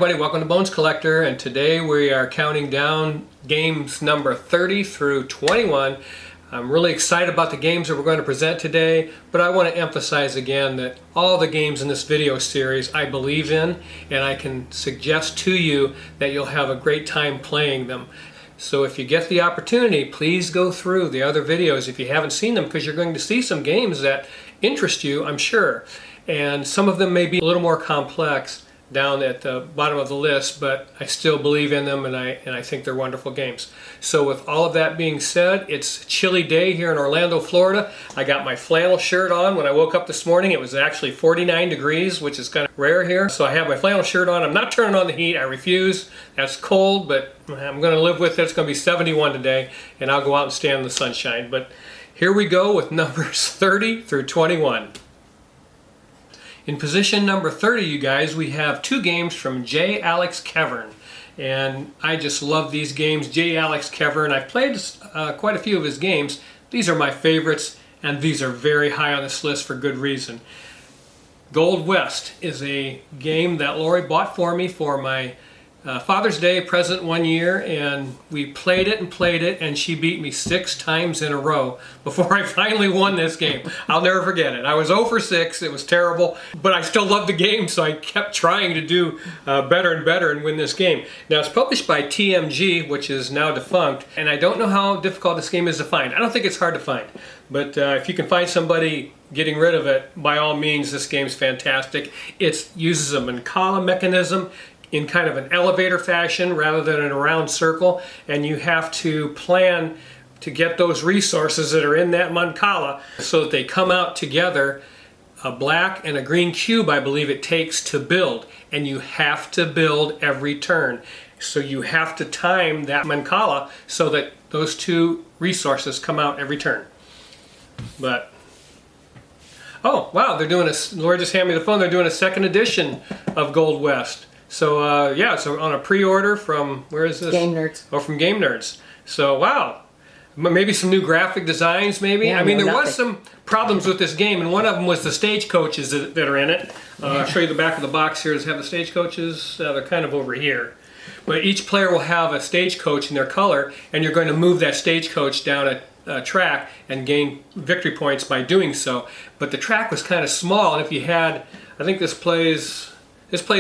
everybody, welcome to Bones Collector, and today we are counting down games number 30 through 21. I'm really excited about the games that we're going to present today, but I want to emphasize again that all the games in this video series I believe in, and I can suggest to you that you'll have a great time playing them. So if you get the opportunity, please go through the other videos if you haven't seen them, because you're going to see some games that interest you, I'm sure. And some of them may be a little more complex down at the bottom of the list, but I still believe in them, and I think they're wonderful games. So with all of that being said, it's a chilly day here in Orlando, Florida. I got my flannel shirt on. When I woke up this morning, it was actually 49 degrees, which is kind of rare here. So I have my flannel shirt on. I'm not turning on the heat. I refuse. That's cold, but I'm going to live with it. It's going to be 71 today, and I'll go out and stand in the sunshine. But here we go with numbers 30 through 21. In position number 30, you guys, we have two games from J. Alex Kevern. And I just love these games. J. Alex Kevern, I've played quite a few of his games. These are my favorites, and these are very high on this list for good reason. Gold West is a game that Lori bought for me for my Father's Day present one year, and we played it, and she beat me 6 times in a row before I finally won this game. I'll never forget it. I was 0 for 6, it was terrible, but I still loved the game, so I kept trying to do better and better and win this game. Now, it's published by TMG, which is now defunct, and I don't know how difficult this game is to find. I don't think it's hard to find, but if you can find somebody getting rid of it, by all means, this game's fantastic. It uses a Mancala mechanism in kind of an elevator fashion rather than in a round circle, and you have to plan to get those resources that are in that Mancala so that they come out together. A black and a green cube, I believe it takes to build, and you have to build every turn. So you have to time that Mancala so that those two resources come out every turn. But oh wow, they're doing a, Lori just handed me the phone, they're doing a second edition of Gold West. So yeah, so on a pre-order from, where is this? Game Nerds. Oh, from Game Nerds. So wow, maybe some new graphic designs maybe? Yeah, I mean, there was some problems with this game, and one of them was the stagecoaches that are in it. I'll show you the back of the box here. Does it have the stagecoaches? They're kind of over here. But each player will have a stagecoach in their color, and you're going to move that stagecoach down a track and gain victory points by doing so. But the track was kind of small, and if you had, I think this plays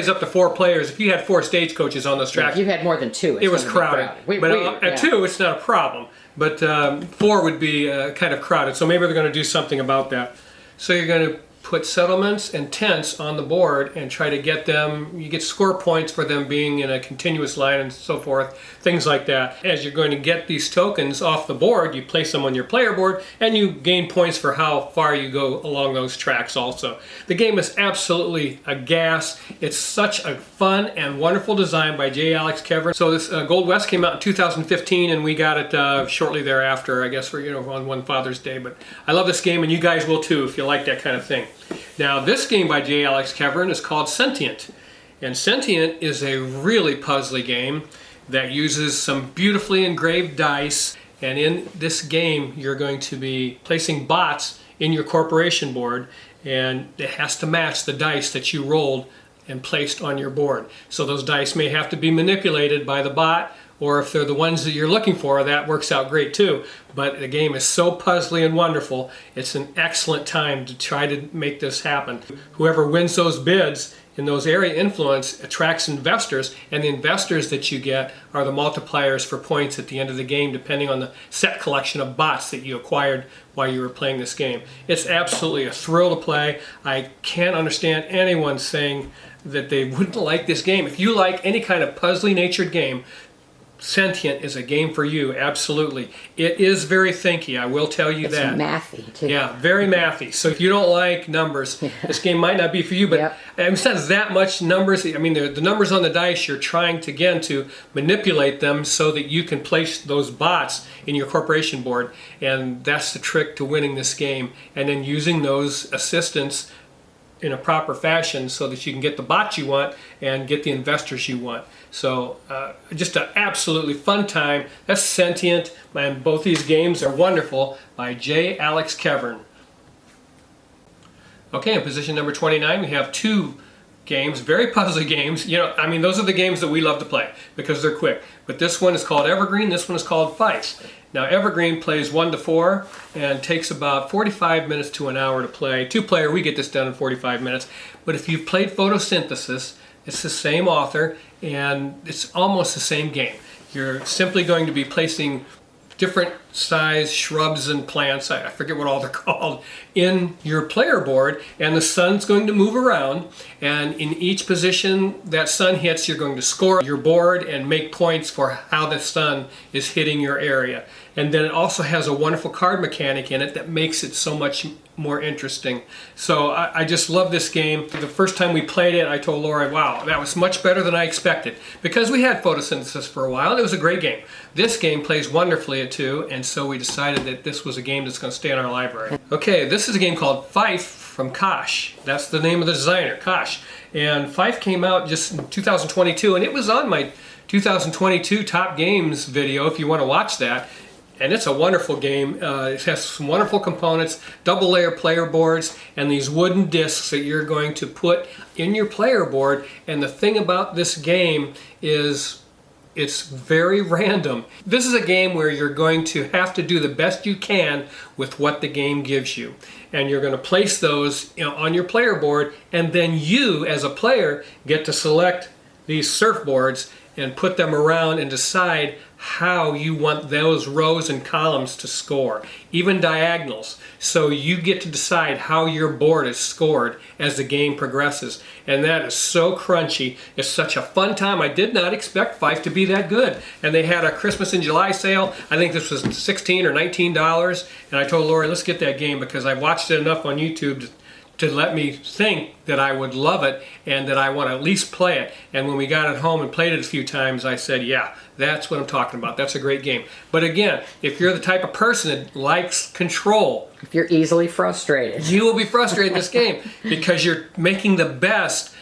up to 4 players. If you had 4 stagecoaches on those tracks, if you had more than 2, it was crowded. But at 2, it's not a problem. But 4 would be kind of crowded. So maybe they're going to do something about that. So you're going to put settlements and tents on the board and try to get them. You get score points for them being in a continuous line and so forth, things like that. As you're going to get these tokens off the board, you place them on your player board, and you gain points for how far you go along those tracks also. The game is absolutely a gas. It's such a fun and wonderful design by J. Alex Kevern. So this Gold West came out in 2015, and we got it shortly thereafter, I guess, for, on one Father's Day. But I love this game, and you guys will too if you like that kind of thing. Now, this game by J. Alex Kevern is called Sentient. And Sentient is a really puzzly game that uses some beautifully engraved dice. And in this game, you're going to be placing bots in your corporation board, and it has to match the dice that you rolled and placed on your board. So those dice may have to be manipulated by the bot, or if they're the ones that you're looking for, that works out great too. But the game is so puzzly and wonderful, it's an excellent time to try to make this happen. Whoever wins those bids in those area influence attracts investors, and the investors that you get are the multipliers for points at the end of the game, depending on the set collection of bots that you acquired while you were playing this game. It's absolutely a thrill to play. I can't understand anyone saying that they wouldn't like this game. If you like any kind of puzzly natured game, Sentient is a game for you, absolutely. It is very thinky, I will tell you that. It's mathy, too. Yeah, very mathy. So if you don't like numbers, this game might not be for you, but it's not that much numbers. I mean, the numbers on the dice, you're trying to, again, to manipulate them so that you can place those bots in your corporation board, and that's the trick to winning this game. And then using those assistants in a proper fashion so that you can get the bots you want and get the investors you want. So just an absolutely fun time. That's Sentient, and both these games are wonderful, by J. Alex Kevern. Okay, in position number 29 we have two games, very puzzly games. You know, I mean, those are the games that we love to play because they're quick. But this one is called Evergreen, this one is called Fife. Now, Evergreen plays 1 to 4 and takes about 45 minutes to an hour to play. 2-player, we get this done in 45 minutes. But if you've played Photosynthesis, it's the same author and it's almost the same game. You're simply going to be placing different size shrubs and plants, I forget what all they're called, in your player board, and the sun's going to move around, and in each position that sun hits, you're going to score your board and make points for how the sun is hitting your area. And then it also has a wonderful card mechanic in it that makes it so much more interesting. So I just love this game. The first time we played it, I told Laura, wow, that was much better than I expected. Because we had Photosynthesis for a while, and it was a great game. This game plays wonderfully at 2, and so we decided that this was a game that's going to stay in our library. Okay, this is a game called Fife from Kosh. That's the name of the designer, Kosh. And Fife came out just in 2022, and it was on my 2022 Top Games video if you want to watch that. And it's a wonderful game. It has some wonderful components, double layer player boards, and these wooden discs that you're going to put in your player board. And the thing about this game is it's very random. This is a game where you're going to have to do the best you can with what the game gives you. And you're going to place those, you know, on your player board, and then you as a player get to select these surfboards and put them around and decide how you want those rows and columns to score, even diagonals. So you get to decide how your board is scored as the game progresses. And that is so crunchy. It's such a fun time. I did not expect Fife to be that good. And they had a Christmas in July sale. I think this was $16 or $19. And I told Lori, let's get that game because I've watched it enough on YouTube to let me think that I would love it and that I want to at least play it. And when we got it home and played it a few times, I said, yeah, that's what I'm talking about. That's a great game. But again, if you're the type of person that likes control, if you're easily frustrated, you will be frustrated in this game because you're making the best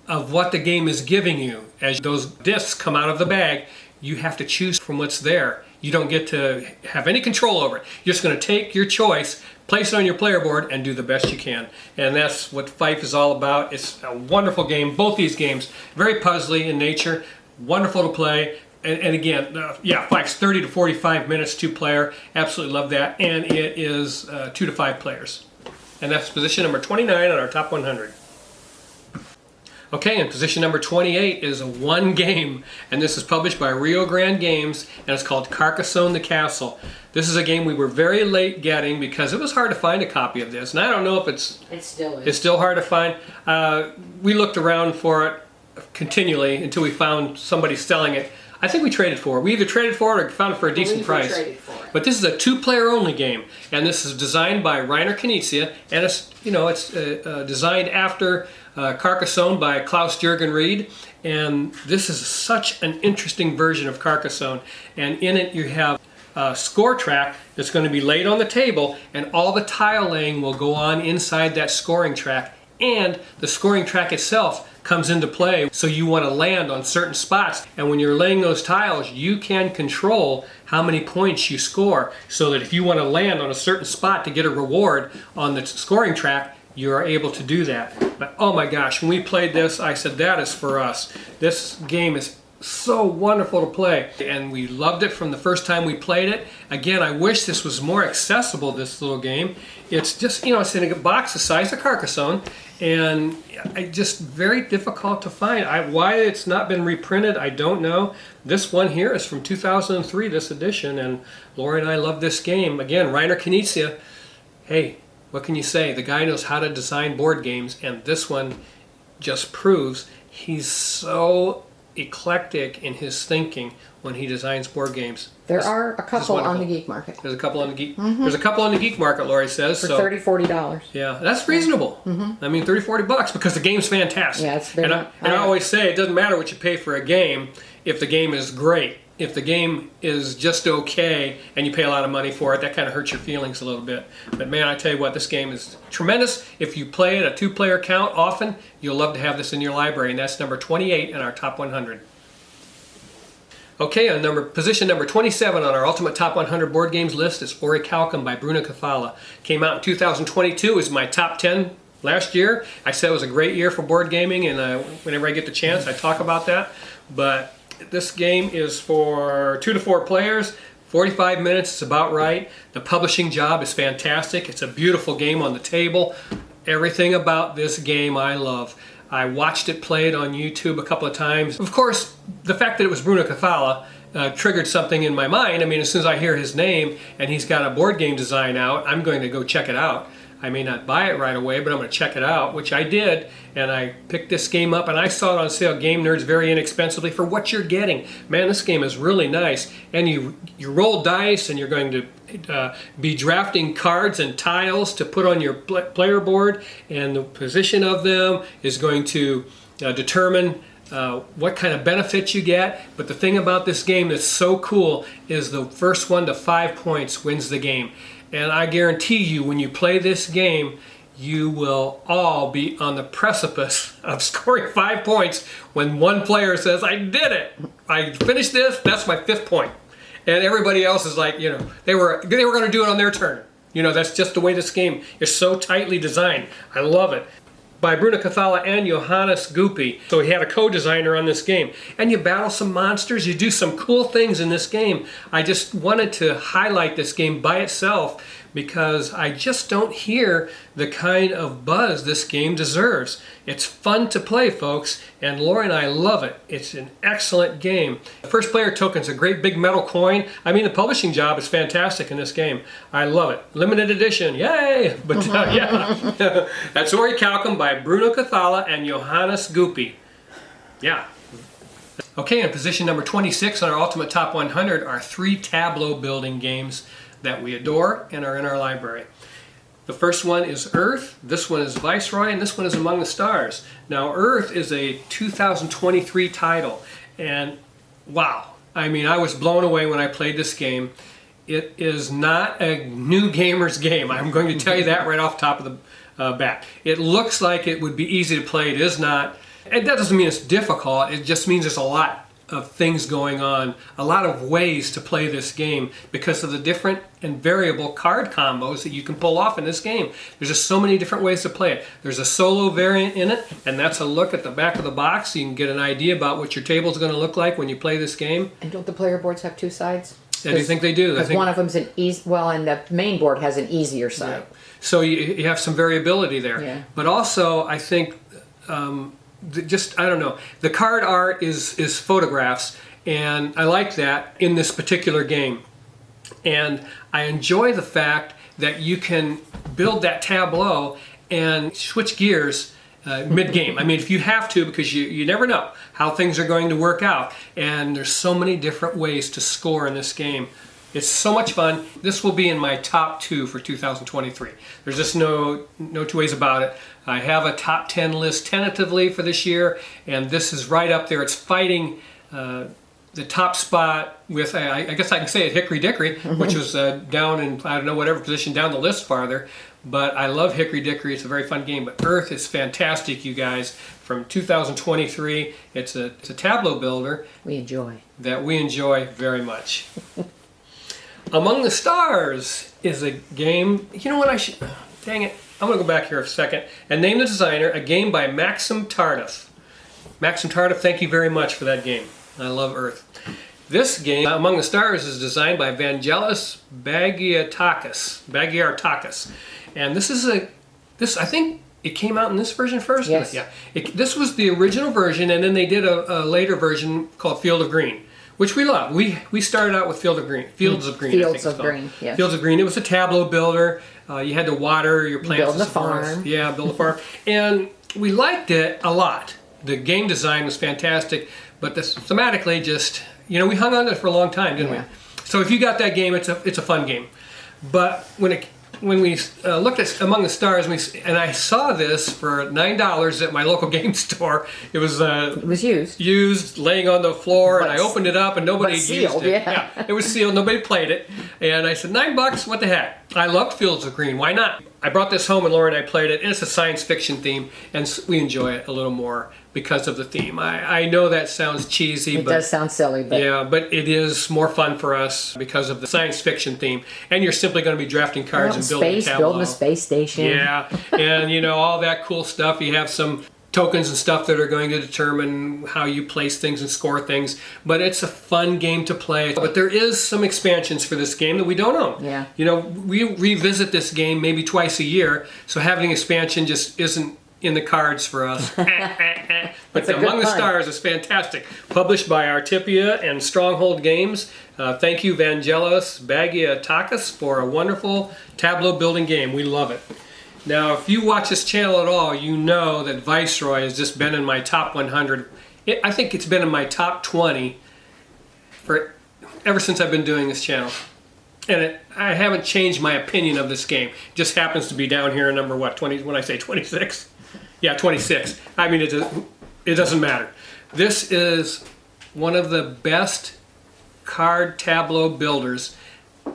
of what the game is giving you. As those discs come out of the bag, you have to choose from what's there. You don't get to have any control over it. You're just going to take your choice, place it on your player board, and do the best you can. And that's what Fife is all about. It's a wonderful game. Both these games, very puzzly in nature, wonderful to play. And again, yeah, Fife's 30 to 45 minutes, 2-player. Absolutely love that. And it is 2 to 5 players. And that's position number 29 on our top 100. Okay, and position number 28 is a 1 game, and this is published by Rio Grande Games, and it's called Carcassone The Castle. This is a game we were very late getting because it was hard to find a copy of this, and I don't know if it still is. It's still hard to find. We looked around for it continually until we found somebody selling it. I think we traded for it. We either traded for it or found it for a decent price. But this is a 2-player only game, and this is designed by Rainer Knizia, and it's designed after Carcassone by Klaus-Jürgen Ried, and this is such an interesting version of Carcassone. And in it you have a score track that's going to be laid on the table, and all the tile laying will go on inside that scoring track, and the scoring track itself comes into play. So you want to land on certain spots, and when you're laying those tiles, you can control how many points you score, so that if you want to land on a certain spot to get a reward on the scoring track, you are able to do that. But oh my gosh, when we played this, I said, that is for us. This game is so wonderful to play, and we loved it from the first time we played it. Again, I wish this was more accessible, this little game. It's just, it's in a box the size of Carcassone, and just very difficult to find. Why it's not been reprinted, I don't know. This one here is from 2003, this edition, and Lori and I love this game. Again, Rainer Knizia, hey, what can you say? The guy knows how to design board games, and this one just proves he's so eclectic in his thinking when he designs board games. There are a couple on the geek market. There's a couple on the geek. There's a couple on the geek market, Lori says. For $30-40. Yeah, that's reasonable. I mean, $30-40 because the game's fantastic. Yeah, it's very. And I always say it doesn't matter what you pay for a game if the game is great. If the game is just okay and you pay a lot of money for it, that kind of hurts your feelings a little bit. But man, I tell you what, this game is tremendous. If you play it a 2-player count often, you'll love to have this in your library, and that's number 28 in our top 100. Okay, on position number 27 on our Ultimate Top 100 Board Games list is Ori Calamum by Bruno Cathala. Came out in 2022, is my top 10 last year. I said it was a great year for board gaming, and whenever I get the chance, I talk about that. But this game is for 2 to 4 players. 45 minutes is about right. The publishing job is fantastic. It's a beautiful game on the table. Everything about this game I love. I watched it played on YouTube a couple of times. Of course, the fact that it was Bruno Cathala triggered something in my mind. I mean, as soon as I hear his name and he's got a board game design out, I'm going to go check it out. I may not buy it right away, but I'm going to check it out, which I did, and I picked this game up, and I saw it on sale, Game Nerds, very inexpensively for what you're getting. Man, this game is really nice, and you roll dice, and you're going to be drafting cards and tiles to put on your player board, and the position of them is going to determine what kind of benefits you get. But the thing about this game that's so cool is the first 1 to 5 points wins the game. And I guarantee you, when you play this game, you will all be on the precipice of scoring 5 points when one player says, I did it! I finished this, that's my 5th point. And everybody else is like, you know, they were going to do it on their turn. You know, that's just the way this game is so tightly designed. I love it. By Bruno Cathala and Johannes Guppy. So he had a co-designer on this game. And you battle some monsters, you do some cool things in this game. I just wanted to highlight this game by itself because I just don't hear the kind of buzz this game deserves. It's fun to play, folks, and Lori and I love it. It's an excellent game. The first player token's a great big metal coin. I mean, the publishing job is fantastic in this game. I love it. Limited edition, yay! But yeah, that's Ori Calamum by Bruno Cathala and Johannes Guppy. Yeah. Okay, in position number 26 on our Ultimate Top 100 are 3 tableau building games that we adore and are in our library. The first one is Earth, this one is Viceroy, and this one is Among the Stars. Now, Earth is a 2023 title, and wow, I mean, I was blown away when I played this game. It is not a new gamer's game. I'm going to tell you that right off the top of the bat. It looks like it would be easy to play. It is not. And that doesn't mean it's difficult. It just means there's a lot of things going on, a lot of ways to play this game because of the different and variable card combos that you can pull off in this game. There's just so many different ways to play it. There's a solo variant in it, and that's a look at the back of the box so you can get an idea about what your table is going to look like when you play this game. And don't the player boards have 2 sides? I do think they do. Because one of them's an easy, well, and the main board has an easier side. Yeah. So you have some variability there. Yeah. But also, I think, I don't know, the card art is photographs, and I like that in this particular game. And I enjoy the fact that you can build that tableau and switch gears mid-game. I mean, if you have to, because you never know how things are going to work out. And there's so many different ways to score in this game. It's so much fun. This will be in my top 2 for 2023. There's just no 2 ways about it. I have a top 10 list tentatively for this year, and this is right up there. It's fighting the top spot with, I guess I can say it, Hickory Dickory, which was down in, I don't know, whatever position down the list farther. But I love Hickory Dickory. It's a very fun game. But Earth is fantastic, you guys. From 2023, it's a tableau builder. That we enjoy very much. Among the Stars is a game, you know what I should, dang it, I'm going to go back here a second and name the designer, a game by Maxim Tardif. Maxim Tardif, thank you very much for that game. I love Earth. This game, Among the Stars, is designed by Vangelis Bagiartakis. And this is I think it came out in this version first? Yes. Yeah. This was the original version, and then they did a later version called Field of Green, which we love. We started out with Fields of Green. Fields of Green, yes. Fields of Green. It was a tableau builder. You had to water your plants. Build a farm. Yeah, build a farm. And we liked it a lot. The game design was fantastic, but thematically just, you know, we hung on to it for a long time, didn't we? So if you got that game, it's a fun game. But when we looked at Among the Stars, and I saw this for $9 at my local game store. It was used, laying on the floor, and I opened it up, and nobody used it. Yeah, it was sealed. Nobody played it, and I said, $9, what the heck? I loved Fields of Green. Why not? I brought this home, and Laura and I played it, and it's a science fiction theme, and we enjoy it a little more because of the theme. I know that sounds cheesy, It but does sound silly, but yeah, but it is more fun for us because of the science fiction theme. And you're simply going to be drafting cards and building a tableau. Building a space station. Yeah, and you know, all that cool stuff. You have some tokens and stuff that are going to determine how you place things and score things. But it's a fun game to play. But there is some expansions for this game that we don't own. Yeah. You know, we revisit this game maybe twice a year, so having expansion just isn't in the cards for us. But Among the Stars is fantastic. Published by Artipia and Stronghold Games. Thank you, Vangelos Bagiatakis, for a wonderful tableau building game. We love it. Now, if you watch this channel at all, you know that Viceroy has just been in my top 100. I think it's been in my top 20 ever since I've been doing this channel. And I haven't changed my opinion of this game. It just happens to be down here in number, what, 20, when I say 26? Yeah, 26. I mean, it doesn't matter. This is one of the best card tableau builders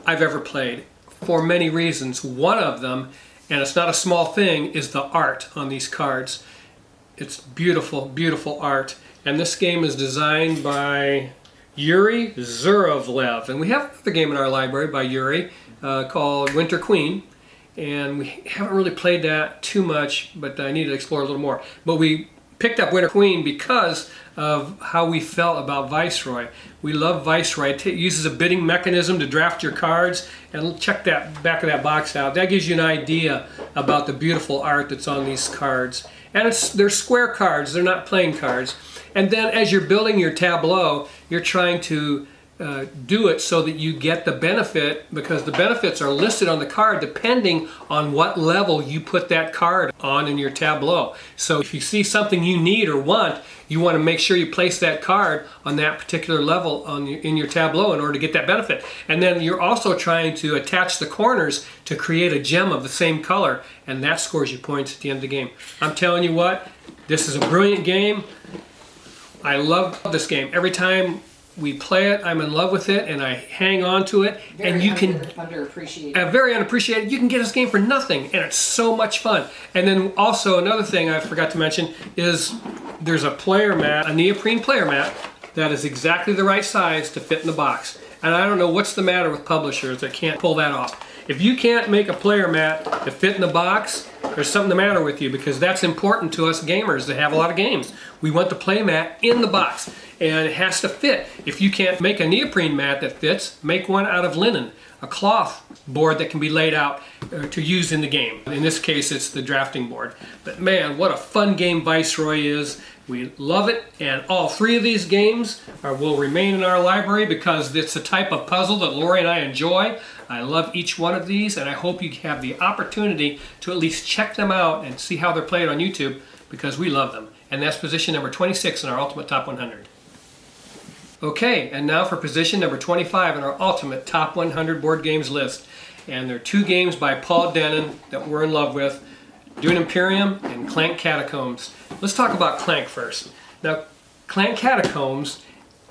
I've ever played for many reasons. One of them, and it's not a small thing, is the art on these cards. It's beautiful, beautiful art. And this game is designed by Yuri Zurovlev. And we have another game in our library by Yuri called Winter Queen. And we haven't really played that too much, but I need to explore a little more. But we picked up Winter Queen because of how we felt about Viceroy. We love Viceroy. It uses a bidding mechanism to draft your cards, and check that back of that box out. That gives you an idea about the beautiful art that's on these cards. And they're square cards, they're not playing cards. And then as you're building your tableau, you're trying to do it so that you get the benefit, because the benefits are listed on the card depending on what level you put that card on in your tableau. So if you see something you need or want, you want to make sure you place that card on that particular level in your tableau in order to get that benefit. And then you're also trying to attach the corners to create a gem of the same color, and that scores you points at the end of the game. I'm telling you what, this is a brilliant game. I love this game. Every time we play it, I'm in love with it, and I hang on to it. And you can underappreciated. Very unappreciated. You can get this game for nothing, and it's so much fun. And then also another thing I forgot to mention is there's a player mat, a neoprene player mat that is exactly the right size to fit in the box. And I don't know what's the matter with publishers that can't pull that off. If you can't make a player mat to fit in the box, there's something the matter with you, because that's important to us gamers that have a lot of games. We want the play mat in the box, and it has to fit. If you can't make a neoprene mat that fits, make one out of linen, a cloth board that can be laid out to use in the game. In this case, it's the drafting board. But man, what a fun game Viceroy is. We love it, and all three of these games will remain in our library because it's a type of puzzle that Lori and I enjoy. I love each one of these, and I hope you have the opportunity to at least check them out and see how they're played on YouTube, because we love them. And that's position number 26 in our Ultimate Top 100. Okay, and now for position number 25 in our Ultimate Top 100 board games list. And there are two games by Paul Denon that we're in love with, Dune Imperium and Clank Catacombs. Let's talk about Clank first. Now, Clank Catacombs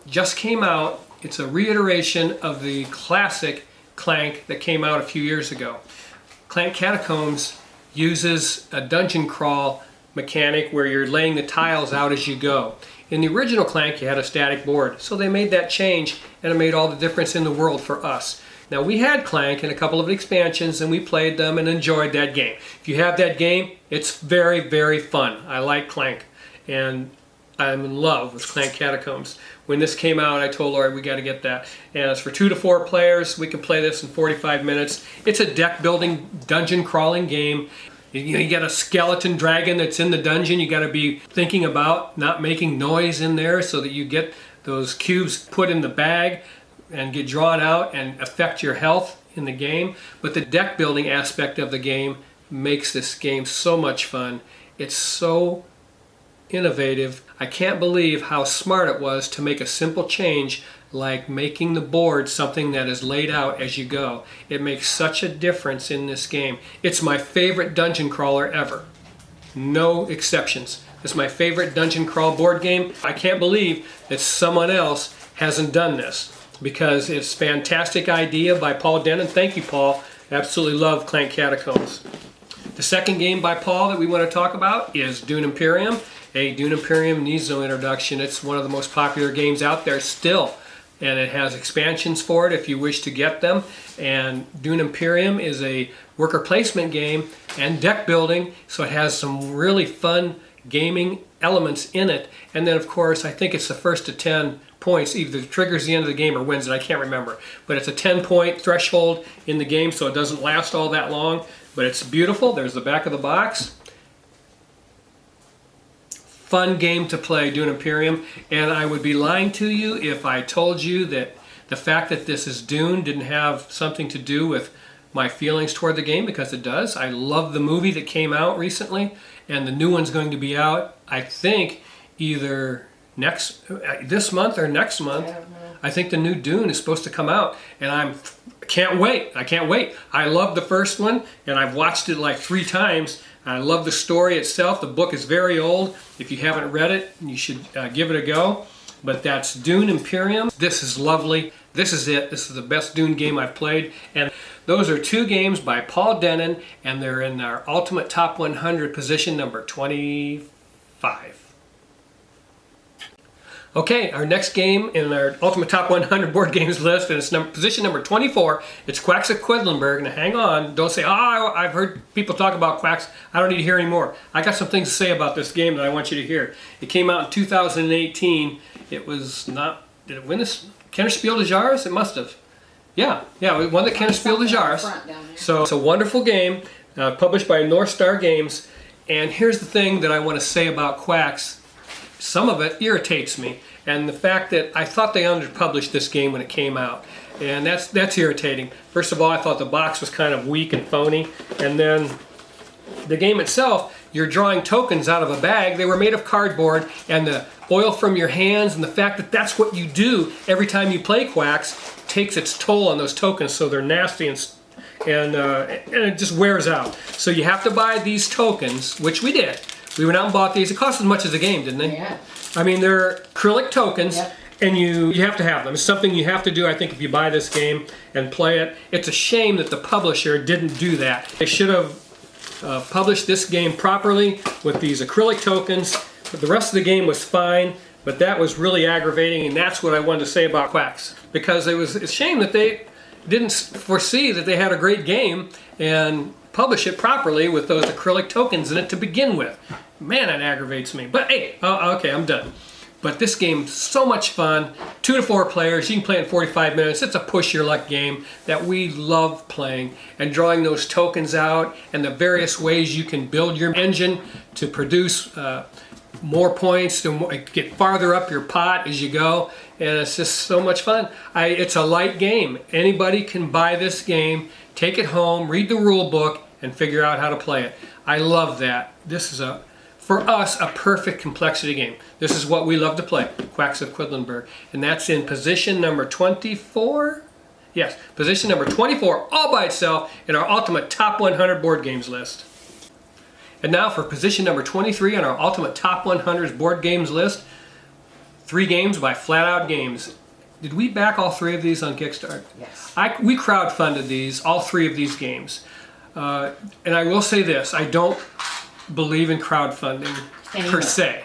just came out. It's a reiteration of the classic Clank that came out a few years ago. Clank Catacombs uses a dungeon crawl mechanic where you're laying the tiles out as you go. In the original Clank, you had a static board, so they made that change, and it made all the difference in the world for us. Now, we had Clank in a couple of expansions, and we played them and enjoyed that game. If you have that game, it's very, very fun. I like Clank, and I'm in love with Clank Catacombs. When this came out, I told Lori we got to get that. And it's for 2 to 4 players. We can play this in 45 minutes. It's a deck building, dungeon crawling game. You got a skeleton dragon that's in the dungeon. You got to be thinking about not making noise in there so that you get those cubes put in the bag and get drawn out and affect your health in the game. But the deck building aspect of the game makes this game so much fun. It's so innovative. I can't believe how smart it was to make a simple change like making the board something that is laid out as you go. It makes such a difference in this game. It's my favorite dungeon crawler ever. No exceptions. It's my favorite dungeon crawl board game. I can't believe that someone else hasn't done this, because it's a fantastic idea by Paul Denon. Thank you, Paul. Absolutely love Clank Catacombs. The second game by Paul that we want to talk about is Dune Imperium. Dune Imperium needs no introduction. It's one of the most popular games out there still. And it has expansions for it if you wish to get them. And Dune Imperium is a worker placement game and deck building, so it has some really fun gaming elements in it. And then of course, I think it's the first to 10 points, either triggers the end of the game or wins it, I can't remember. But it's a 10-point threshold in the game, so it doesn't last all that long. But it's beautiful. There's the back of the box. Fun game to play, Dune Imperium, and I would be lying to you if I told you that the fact that this is Dune didn't have something to do with my feelings toward the game, because it does. I love the movie that came out recently, and the new one's going to be out, I think, either this month or next month. I think the new Dune is supposed to come out, and I can't wait. I can't wait. I love the first one, and I've watched it like 3 times. I love the story itself. The book is very old. If you haven't read it, you should give it a go. But that's Dune Imperium. This is lovely. This is it. This is the best Dune game I've played. And those are 2 games by Paul Denon, and they're in our Ultimate Top 100 position number 25. Okay, our next game in our Ultimate Top 100 board games list, and it's position number 24. It's Quacks of Quedlinburg. Now hang on, don't say, oh, I've heard people talk about Quacks. I don't need to hear any more. I got some things to say about this game that I want you to hear. It came out in 2018. It was not, did it win this Kennerspiel des Jahres? It must have. Yeah, it won the Kennerspiel des Jahres. So it's a wonderful game, published by North Star Games. And here's the thing that I want to say about Quacks. Some of it irritates me, and the fact that I thought they underpublished this game when it came out, and that's irritating. First of all, I thought the box was kind of weak and phony, and then the game itself, you're drawing tokens out of a bag. They were made of cardboard, and the oil from your hands and the fact that that's what you do every time you play Quacks takes its toll on those tokens, so they're nasty and it just wears out. So you have to buy these tokens, which we did. We went out and bought these. It cost as much as the game, didn't they? Yeah. I mean, they're acrylic tokens, yep. And you have to have them. It's something you have to do, I think, if you buy this game and play it. It's a shame that the publisher didn't do that. They should have published this game properly with these acrylic tokens. But the rest of the game was fine, but that was really aggravating, and that's what I wanted to say about Quacks. Because it's a shame that they didn't foresee that they had a great game and publish it properly with those acrylic tokens in it to begin with. Man, that aggravates me. But hey, okay, I'm done. But this game's so much fun. 2 to 4 players. You can play in 45 minutes. It's a push your luck game that we love playing, and drawing those tokens out and the various ways you can build your engine to produce more points, to get farther up your pot as you go. And it's just so much fun. It's a light game. Anybody can buy this game, take it home, read the rule book, and figure out how to play it. I love that. This is, for us, a perfect complexity game. This is what we love to play, Quacks of Quedlinburg. And that's in position number 24? Yes, position number 24, all by itself, in our Ultimate Top 100 board games list. And now for position number 23 on our Ultimate Top 100 board games list, 3 games by Flatout Games. Did we back all 3 of these on Kickstarter? Yes. We crowdfunded these, all 3 of these games. And I will say this, I don't believe in crowdfunding per se.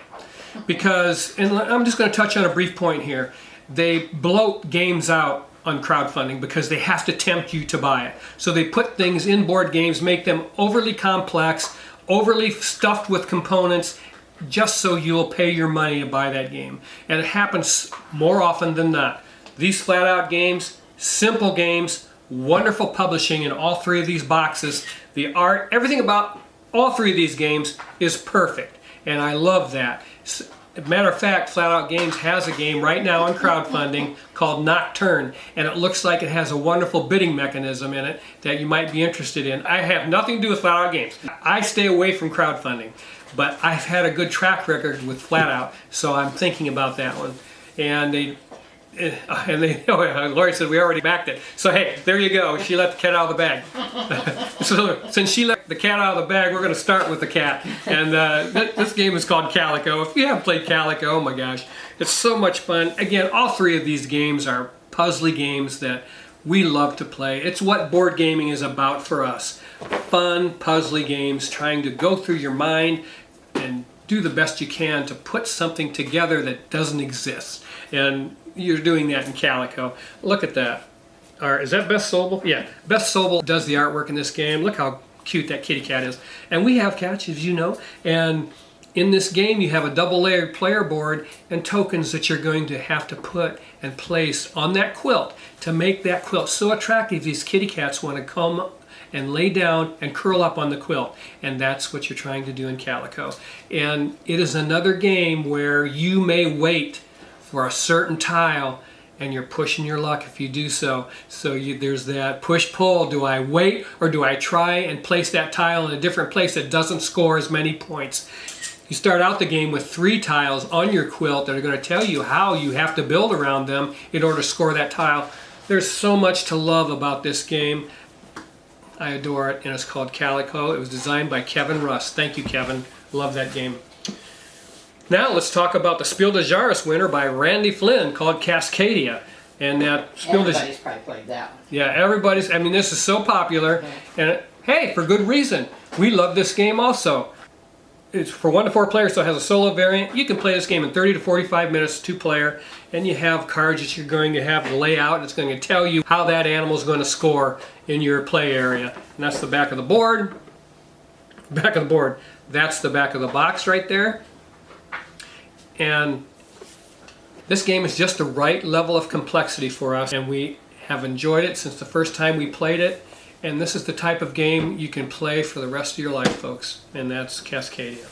Because, and I'm just going to touch on a brief point here, they bloat games out on crowdfunding because they have to tempt you to buy it. So they put things in board games, make them overly complex, overly stuffed with components, just so you'll pay your money to buy that game. And it happens more often than not. These Flatout Games, simple games, wonderful publishing in all 3 of these boxes. The art, everything about all 3 of these games is perfect. And I love that. As a matter of fact, Flatout Games has a game right now on crowdfunding called Nocturne, and it looks like it has a wonderful bidding mechanism in it that you might be interested in. I have nothing to do with Flatout Games. I stay away from crowdfunding, but I've had a good track record with Flatout, so I'm thinking about that one. And Lori said we already backed it. So hey, there you go. She let the cat out of the bag. So since she let the cat out of the bag, we're going to start with the cat. And this game is called Calico. If you haven't played Calico, oh my gosh, it's so much fun. Again, all 3 of these games are puzzly games that we love to play. It's what board gaming is about for us. fun, puzzly games, trying to go through your mind and do the best you can to put something together that doesn't exist. And you're doing that in Calico. Look at that. Is that Beth Sobel? Yeah, Beth Sobel does the artwork in this game. Look how cute that kitty cat is. And we have cats, as you know. And in this game, you have a double-layered player board and tokens that you're going to have to put and place on that quilt to make that quilt so attractive. These kitty cats want to come and lay down and curl up on the quilt. And that's what you're trying to do in Calico. And it is another game where you may wait for a certain tile and you're pushing your luck if you do so. So there's that push-pull. Do I wait or do I try and place that tile in a different place that doesn't score as many points? You start out the game with 3 tiles on your quilt that are going to tell you how you have to build around them in order to score that tile. There's so much to love about this game. I adore it, and it's called Calico. It was designed by Kevin Russ. Thank you, Kevin. Love that game. Now let's talk about the Spiel des Jahres winner by Randy Flynn called Cascadia. And that everybody's probably played that one. Yeah, everybody's. I mean, this is so popular, and hey, for good reason. We love this game also. It's for 1 to 4 players, so it has a solo variant. You can play this game in 30 to 45 minutes, 2-player, and you have cards that you're going to have to lay out, and it's going to tell you how that animal is going to score in your play area. And that's the back of the board. Back of the board. That's the back of the box right there. And this game is just the right level of complexity for us, and we have enjoyed it since the first time we played it. And this is the type of game you can play for the rest of your life, folks, and that's Cascadia.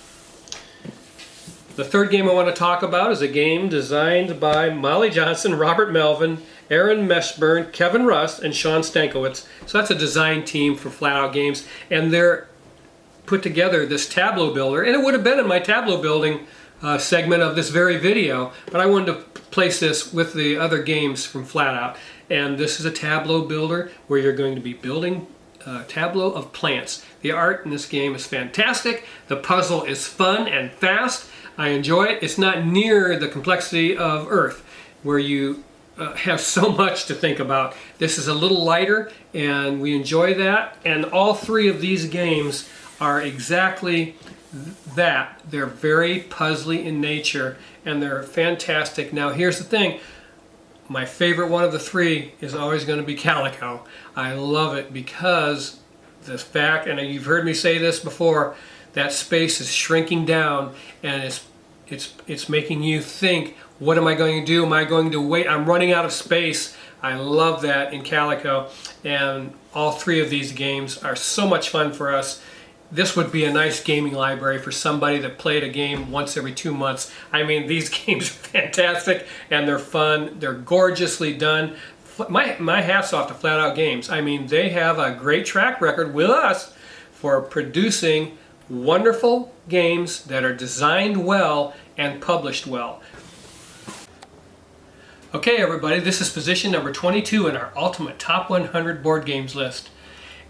The third game I want to talk about is a game designed by Molly Johnson, Robert Melvin, Aaron Meshburn, Kevin Russ, and Sean Stankiewicz. So that's a design team for Flatout Games, and they're put together this tableau builder, and it would have been in my tableau building segment of this very video, but I wanted to place this with the other games from Flatout. And this is a tableau builder where you're going to be building a tableau of plants. The art in this game is fantastic. The puzzle is fun and fast. I enjoy it. It's not near the complexity of Earth, where you have so much to think about. This is a little lighter, and we enjoy that. And all 3 of these games are exactly that. They're very puzzly in nature, and they're fantastic. Now, here's the thing. My favorite one of the 3 is always going to be Calico. I love it because the fact, and you've heard me say this before, that space is shrinking down, and it's making you think, what am I going to do? Am I going to wait? I'm running out of space. I love that in Calico, and all 3 of these games are so much fun for us. This would be a nice gaming library for somebody that played a game once every 2 months. I mean, these games are fantastic, and they're fun. They're gorgeously done. My hat's off to Flatout Games. I mean, they have a great track record with us for producing wonderful games that are designed well and published well. Okay, everybody, this is position number 22 in our Ultimate Top 100 Board Games list.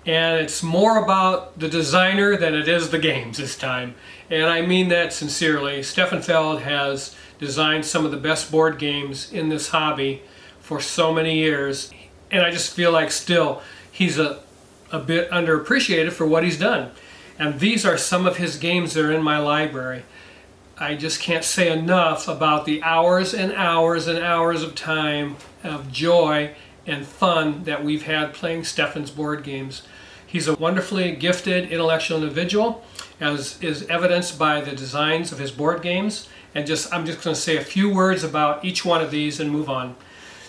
And it's more about the designer than it is the games this time. And I mean that sincerely. Stefan Feld has designed some of the best board games in this hobby for so many years. And I just feel like still he's a bit underappreciated for what he's done. And these are some of his games that are in my library. I just can't say enough about the hours and hours and hours of time of joy and fun that we've had playing Stefan's board games. He's a wonderfully gifted intellectual individual, as is evidenced by the designs of his board games. And I'm just going to say a few words about each one of these and move on.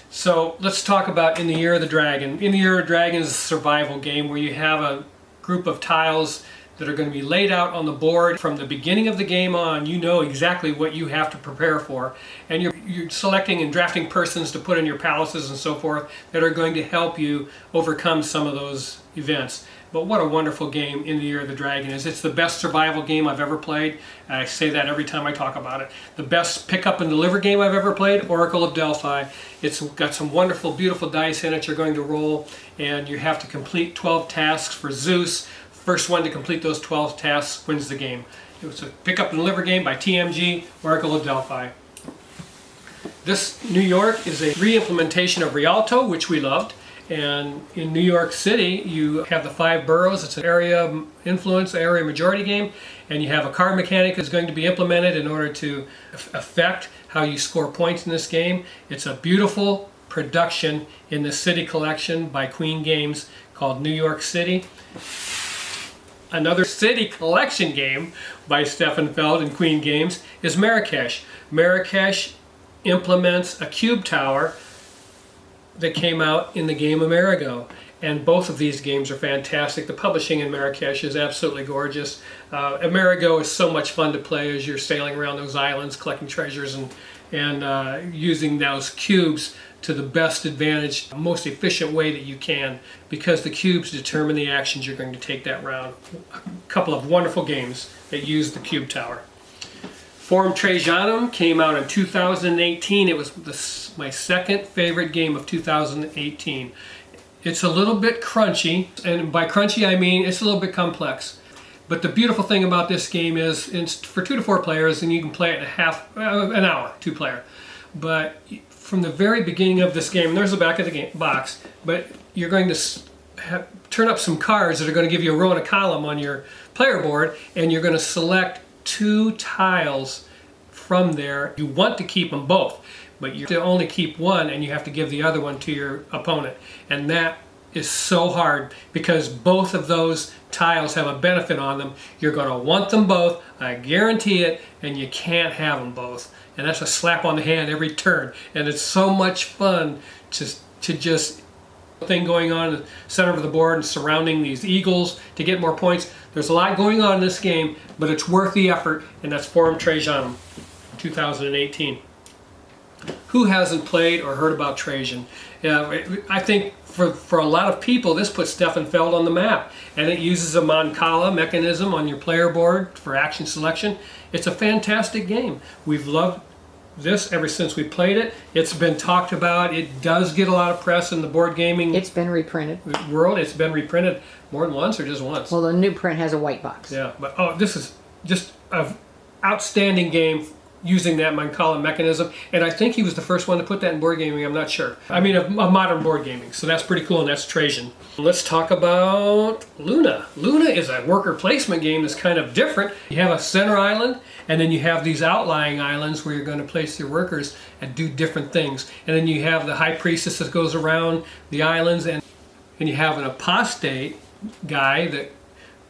So let's talk about In the Year of the Dragon. In the Year of the Dragon is a survival game where you have a group of tiles that are going to be laid out on the board. From the beginning of the game on, you know exactly what you have to prepare for. And you're selecting and drafting persons to put in your palaces and so forth that are going to help you overcome some of those events. But what a wonderful game In the Year of the Dragon is. It's the best survival game I've ever played. I say that every time I talk about it. The best pick up and deliver game I've ever played, Oracle of Delphi. It's got some wonderful, beautiful dice in it you're going to roll, and you have to complete 12 tasks for Zeus. First one to complete those 12 tasks wins the game. It was a pick up and deliver game by TMG, Oracle of Delphi. This New York is a re-implementation of Rialto, which we loved, And in New York City, you have the 5 boroughs. It's an area influence, area majority game. And you have a card mechanic that's going to be implemented in order to affect how you score points in this game. It's a beautiful production in the City Collection by Queen Games called New York City. Another City Collection game by Stefan Feld and Queen Games is Marrakesh. Marrakesh implements a cube tower that came out in the game Amerigo. And both of these games are fantastic. The publishing in Marrakesh is absolutely gorgeous. Amerigo is so much fun to play as you're sailing around those islands, collecting treasures and using those cubes to the best advantage, most efficient way that you can, because the cubes determine the actions you're going to take that round. A couple of wonderful games that use the cube tower. Forum Trajanum came out in 2018. It was my second favorite game of 2018. It's a little bit crunchy, and by crunchy I mean it's a little bit complex. But the beautiful thing about this game is it's for 2 to 4 players, and you can play it in an hour, 2-player. But from the very beginning of this game, and there's the back of the box, but you're going to turn up some cards that are going to give you a row and a column on your player board, and you're going to select 2 tiles from there. You want to keep them both, but you have to only keep one, and you have to give the other one to your opponent. And that is so hard because both of those tiles have a benefit on them. You're going to want them both, I guarantee it, and you can't have them both. And that's a slap on the hand every turn. And it's so much fun to just thing going on in the center of the board and surrounding these eagles to get more points. There's a lot going on in this game, but it's worth the effort, and that's Forum Trajanum 2018. Who hasn't played or heard about Trajan? I think for a lot of people, this puts Stefan Feld on the map, and it uses a Mancala mechanism on your player board for action selection. It's a fantastic game. We've loved this ever since we played it. It's been talked about. It does get a lot of press in the board gaming. It's been reprinted. World. It's been reprinted more than once or just once? Well, the new print has a white box. Yeah, but this is just an outstanding game using that Mancala mechanism, and I think he was the first one to put that in board gaming. I'm not sure. I mean, of modern board gaming, so that's pretty cool, and that's Trajan. Let's talk about Luna. Luna is a worker placement game that's kind of different. You have a center island, and then you have these outlying islands where you're going to place your workers and do different things. And then you have the high priestess that goes around the islands, and you have an apostate guy that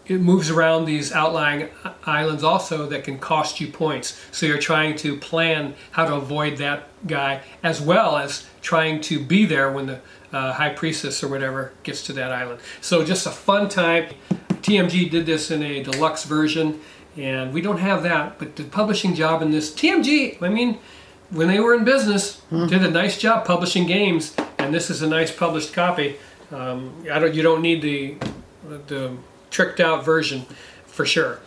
it moves around these outlying islands also that can cost you points. So you're trying to plan how to avoid that guy, as well as trying to be there when the high priestess or whatever gets to that island. So just a fun time. TMG did this in a deluxe version, and we don't have that, but the publishing job in this, TMG, I mean, when they were in business, did a nice job publishing games, and this is a nice published copy. You don't need the tricked out version for sure.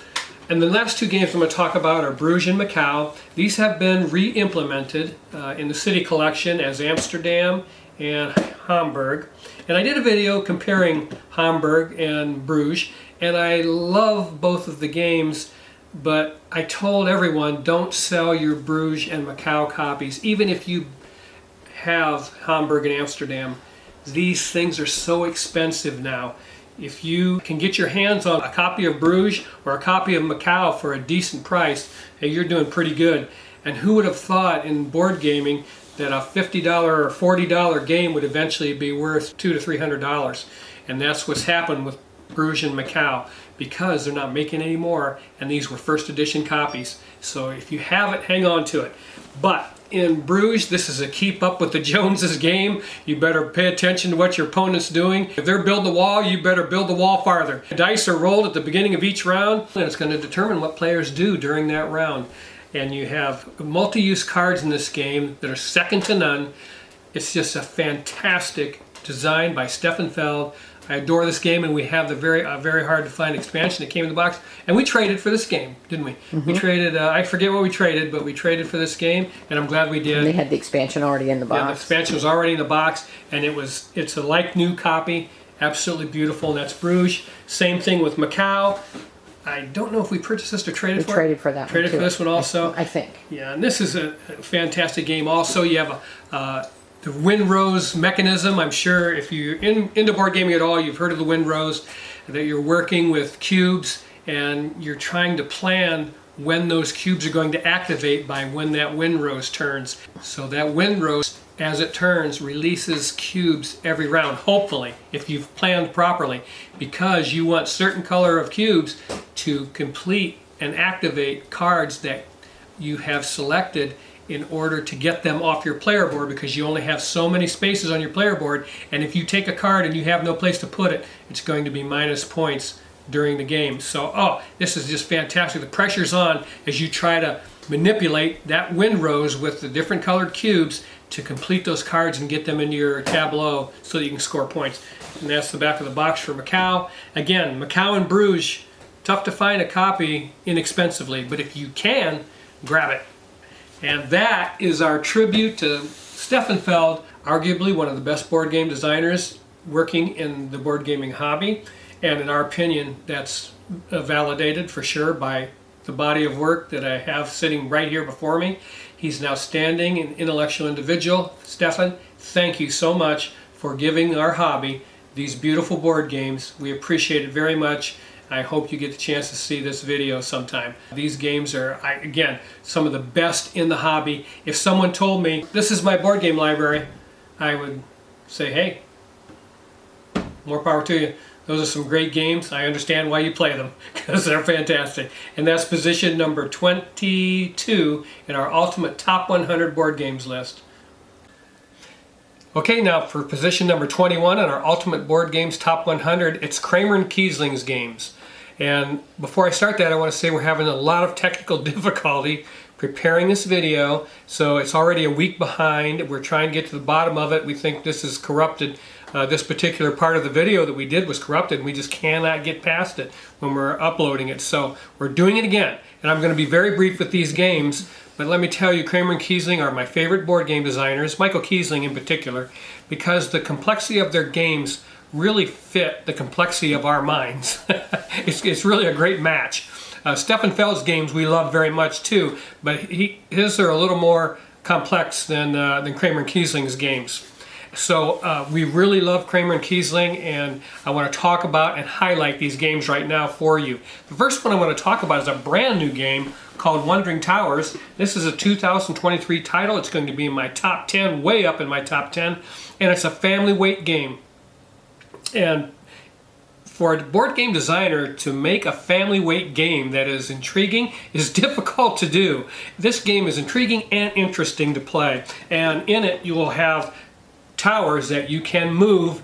And the last 2 games I'm going to talk about are Bruges and Macau. These have been re-implemented in the City Collection as Amsterdam and Hamburg. And I did a video comparing Hamburg and Bruges, and I love both of the games, but I told everyone don't sell your Bruges and Macau copies, even if you have Hamburg and Amsterdam. These things are so expensive now. If you can get your hands on a copy of Bruges or a copy of Macau for a decent price, hey, you're doing pretty good. And who would have thought in board gaming that a $50 or $40 game would eventually be worth $200 to $300? And that's what's happened with Bruges and Macau, because they're not making any more, and these were first edition copies. So if you have it, hang on to it. But in Bruges, this is a keep up with the Joneses game. You better pay attention to what your opponent's doing. If they're building the wall, you better build the wall farther. The dice are rolled at the beginning of each round, and it's going to determine what players do during that round. And you have multi-use cards in this game that are second to none. It's just a fantastic design by Stefan Feld. I adore this game, and we have the very hard to find expansion that came in the box. And we traded for this game, didn't we? We traded, I forget what we traded, but we traded for this game, and I'm glad we did. And they had the expansion already in the box. Yeah, the expansion was already in the box, and it's a like-new copy, absolutely beautiful, and that's Bruges. Same thing with Macau. I don't know if we purchased this or traded for it. We traded for that one, Traded for this one also. I think. Yeah, and this is a fantastic game also. You have the windrose mechanism. I'm sure if you're into board gaming at all, you've heard of the windrose, that you're working with cubes and you're trying to plan when those cubes are going to activate by when that windrose turns. So that windrose, as it turns, releases cubes every round, hopefully, if you've planned properly, because you want certain color of cubes to complete and activate cards that you have selected in order to get them off your player board, because you only have so many spaces on your player board, and if you take a card and you have no place to put it, it's going to be minus points during the game. So, this is just fantastic. The pressure's on as you try to manipulate that windrose with the different colored cubes to complete those cards and get them into your tableau so that you can score points. And that's the back of the box for Macau. Again, Macau and Bruges, tough to find a copy inexpensively, but if you can, grab it. And that is our tribute to Stefan Feld, arguably one of the best board game designers working in the board gaming hobby. And in our opinion, that's validated for sure by the body of work that I have sitting right here before me. He's an outstanding and intellectual individual. Stefan, thank you so much for giving our hobby these beautiful board games. We appreciate it very much. I hope you get the chance to see this video sometime. These games are, again, some of the best in the hobby. If someone told me, this is my board game library, I would say, hey, more power to you. Those are some great games. I understand why you play them, because they're fantastic. And that's position number 22 in our Ultimate Top 100 Board Games list. Okay, now for position number 21 on our Ultimate Board Games Top 100, it's Kramer and Keyling's games. And before I start that, I want to say we're having a lot of technical difficulty preparing this video, so it's already a week behind. We're trying to get to the bottom of it. We think this is corrupted. This particular part of the video that we did was corrupted, and we just cannot get past it when we're uploading it. So we're doing it again, and I'm going to be very brief with these games, but let me tell you, Kramer and Keyling are my favorite board game designers, Michael Keyling in particular, because the complexity of their games really fit the complexity of our minds. It's really a great match. Stefan Feld's games we love very much too, but his are a little more complex than Kramer and Keyling's games. So we really love Kramer and Keyling, and I want to talk about and highlight these games right now for you. The first one I want to talk about is a brand new game called Wandering Towers. This is a 2023 title. It's going to be in my top 10, way up in my top 10, and it's a family weight game. And for a board game designer to make a family weight game that is intriguing is difficult to do. This game is intriguing and interesting to play, and in it you will have towers that you can move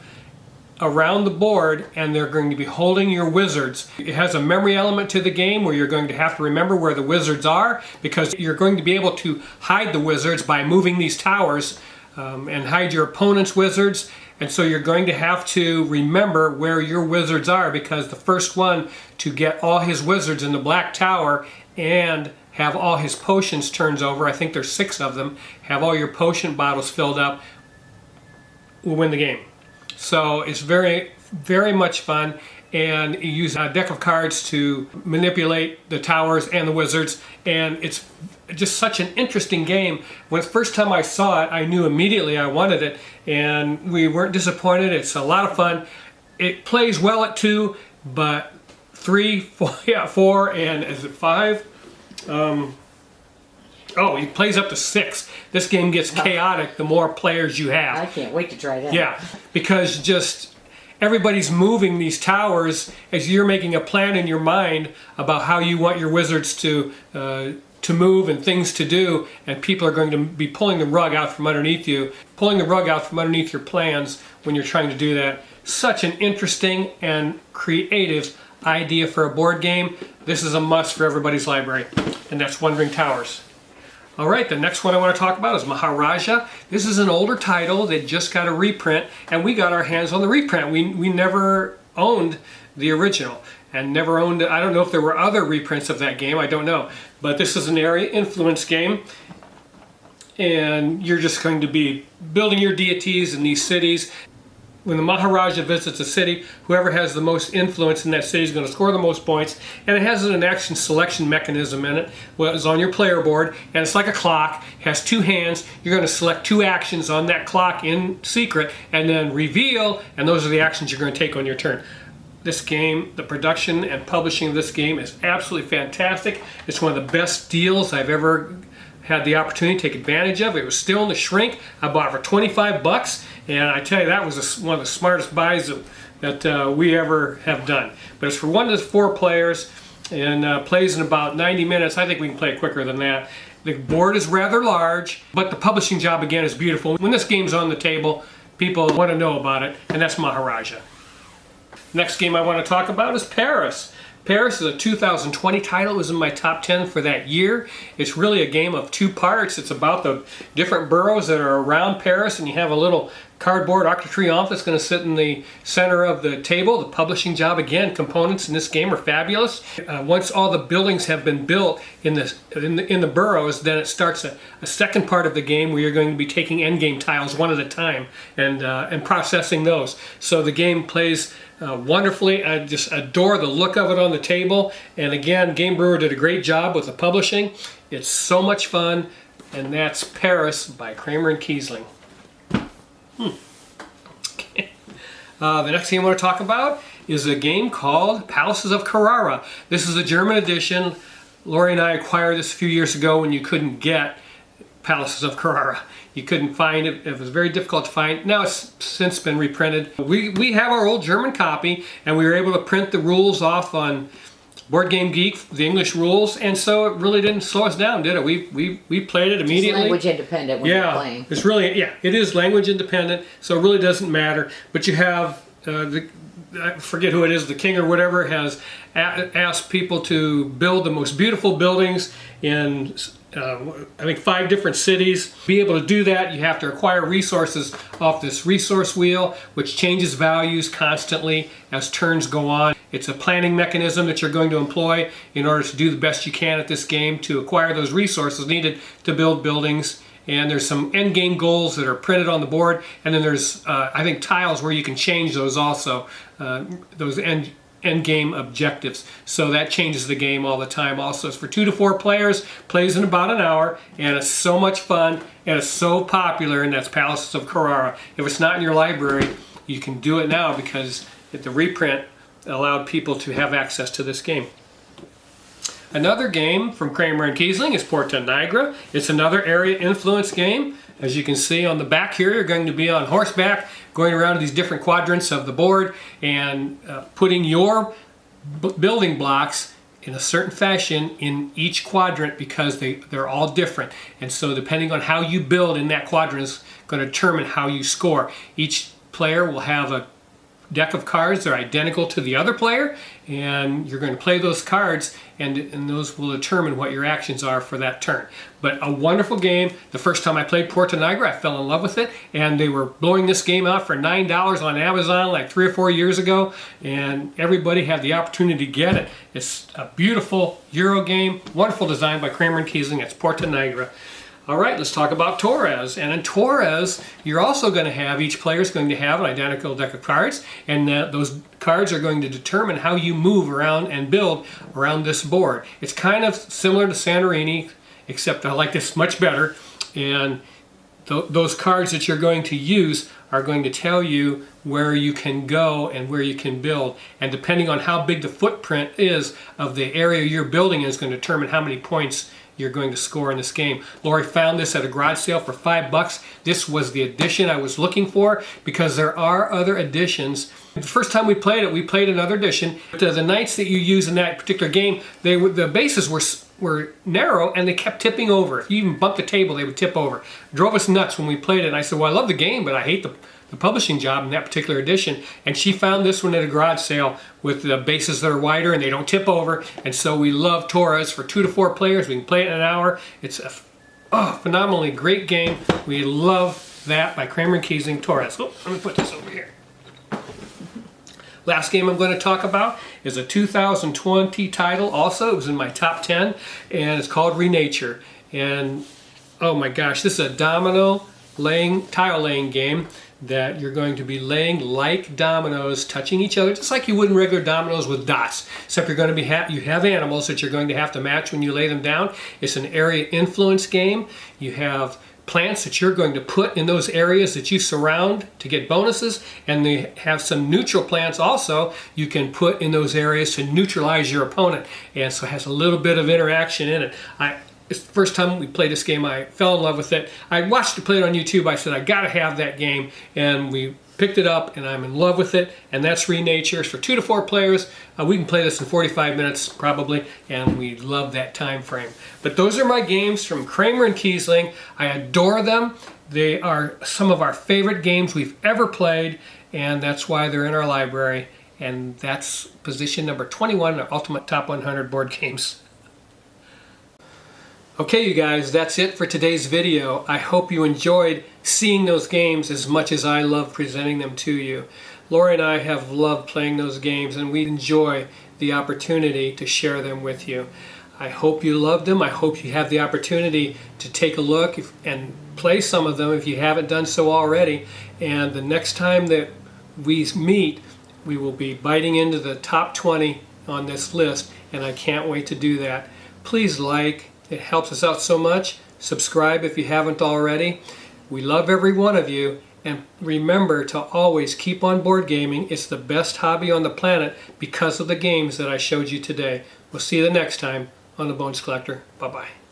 around the board, and they're going to be holding your wizards. It has a memory element to the game where you're going to have to remember where the wizards are, because you're going to be able to hide the wizards by moving these towers and hide your opponent's wizards. And so you're going to have to remember where your wizards are, because the first one to get all his wizards in the black tower and have all his potions turns over, I think there's 6 of them, have all your potion bottles filled up, will win the game. So it's very, very much fun, and you use a deck of cards to manipulate the towers and the wizards, and it's just such an interesting game. When the first time I saw it, I knew immediately I wanted it, and we weren't disappointed. It's a lot of fun. It plays well at 2, but 3, 4, and is it 5? Oh, he plays up to 6. This game gets chaotic the more players you have. I can't wait to try that. Yeah, because just everybody's moving these towers as you're making a plan in your mind about how you want your wizards to move and things to do, and people are going to be pulling the rug out from underneath you, pulling the rug out from underneath your plans when you're trying to do that. Such an interesting and creative idea for a board game. This is a must for everybody's library, and that's Wandering Towers. All right, the next one I want to talk about is Maharaja. This is an older title that just got a reprint, and we got our hands on the reprint. We never owned the original, and never owned, I don't know if there were other reprints of that game, I don't know. But this is an area influence game, and you're just going to be building your deities in these cities. when the Maharaja visits a city, whoever has the most influence in that city is going to score the most points. And it has an action selection mechanism in it. Well, it's on your player board, and it's like a clock. It has two hands. You're going to select two actions on that clock in secret, and then reveal, and those are the actions you're going to take on your turn. This game, the production and publishing of this game is absolutely fantastic. It's one of the best deals I've ever had the opportunity to take advantage of. It was still in the shrink. I bought it for 25 bucks, and I tell you, that was one of the smartest buys that we ever have done. But it's for 1 to 4 players, and plays in about 90 minutes. I think we can play it quicker than that. The board is rather large, but the publishing job, again, is beautiful. When this game's on the table, people want to know about it, and that's Maharaja. Next game I want to talk about is Paris. Paris is a 2020 title. It was in my top 10 for that year. It's really a game of 2 parts. It's about the different boroughs that are around Paris, and you have a little cardboard Arc de Triomphe that's going to sit in the center of the table. The publishing job, again, components in this game are fabulous. Once all the buildings have been built in the boroughs, then it starts a second part of the game where you're going to be taking endgame tiles one at a time and processing those. So the game plays wonderfully. I just adore the look of it on the table. And again, Game Brewer did a great job with the publishing. It's so much fun. And that's Paris by Kramer and Keyling. Okay. The next game I want to talk about is a game called Palaces of Carara. This is a German edition. Lori and I acquired this a few years ago when you couldn't get Palaces of Carara. You couldn't find it. It was very difficult to find. Now it's since been reprinted. We have our old German copy, and we were able to print the rules off on Board Game Geek, the English rules, and so it really didn't slow us down, did it? We played it immediately. It's language independent when you're playing. It's really, it is language independent, so it really doesn't matter. But you have, I forget who it is, the king or whatever, has asked people to build the most beautiful buildings in I think 5 different cities. To be able to do that, you have to acquire resources off this resource wheel, which changes values constantly as turns go on. It's a planning mechanism that you're going to employ in order to do the best you can at this game to acquire those resources needed to build buildings. And there's some end game goals that are printed on the board, and then there's I think tiles where you can change those also, those end game objectives. So that changes the game all the time. Also, it's for 2 to 4 players, plays in about an hour, and it's so much fun, and it's so popular, and that's Palaces of Carara. If it's not in your library, you can do it now because the reprint allowed people to have access to this game. Another game from Kramer and Keyling is Porta Nigra. It's another area influence game. As you can see on the back here, you're going to be on horseback, going around to these different quadrants of the board and putting your building blocks in a certain fashion in each quadrant because they're all different. And so depending on how you build in that quadrant is going to determine how you score. Each player will have a deck of cards that are identical to the other player, and you're going to play those cards, and those will determine what your actions are for that turn. But a wonderful game. The first time I played Porta Nigra, I fell in love with it, and they were blowing this game out for $9 on Amazon like 3 or 4 years ago, and everybody had the opportunity to get it. It's a beautiful Euro game, wonderful design by Kramer and Keyling. It's Porta Nigra. All right, let's talk about Torres. And in Torres, you're also going to have, each player is going to have an identical deck of cards, and those cards are going to determine how you move around and build around this board. It's kind of similar to Santorini, except I like this much better. And those cards that you're going to use are going to tell you where you can go and where you can build. And depending on how big the footprint is of the area you're building is going to determine how many points you're going to score in this game. Lori found this at a garage sale for $5. This was the edition I was looking for because there are other editions. The first time we played another edition. The knights that you use in that particular game, the bases were narrow and they kept tipping over. If you even bumped the table, they would tip over. It drove us nuts when we played it. And I said, well, I love the game, but I hate the publishing job in that particular edition. And she found this one at a garage sale with the bases that are wider and they don't tip over. And so we love Torres for 2 to 4 players. We can play it in an hour. It's a phenomenally great game. We love that by Kramer and Keyling, Torres. Oh, let me put this over here. Last game I'm going to talk about is a 2020 title also. It was in my top 10 and it's called ReNature. And oh my gosh, this is a domino tile laying game that you're going to be laying like dominoes, touching each other, just like you would in regular dominoes with dots. Except you're going to be you have animals that you're going to have to match when you lay them down. It's an area influence game. You have plants that you're going to put in those areas that you surround to get bonuses, and they have some neutral plants also you can put in those areas to neutralize your opponent, and so it has a little bit of interaction in it. It's the first time we played this game, I fell in love with it. I watched it play it on YouTube. I said, I gotta have that game, and we picked it up, and I'm in love with it, and that's ReNature. It's for 2 to 4 players. We can play this in 45 minutes probably, and we love that time frame. But those are my games from Kramer and Keyling. I adore them. They are some of our favorite games we've ever played, and that's why they're in our library, and that's position number 21 in our Ultimate Top 100 board games. Okay, you guys, that's it for today's video. I hope you enjoyed seeing those games as much as I love presenting them to you. Lori and I have loved playing those games, and we enjoy the opportunity to share them with you. I hope you loved them. I hope you have the opportunity to take a look and play some of them if you haven't done so already. And the next time that we meet, we will be biting into the top 20 on this list, and I can't wait to do that. Please like. It helps us out so much. Subscribe if you haven't already. We love every one of you, and remember to always keep on board gaming. It's the best hobby on the planet because of the games that I showed you today. We'll see you the next time on The Bones Collector. Bye-bye.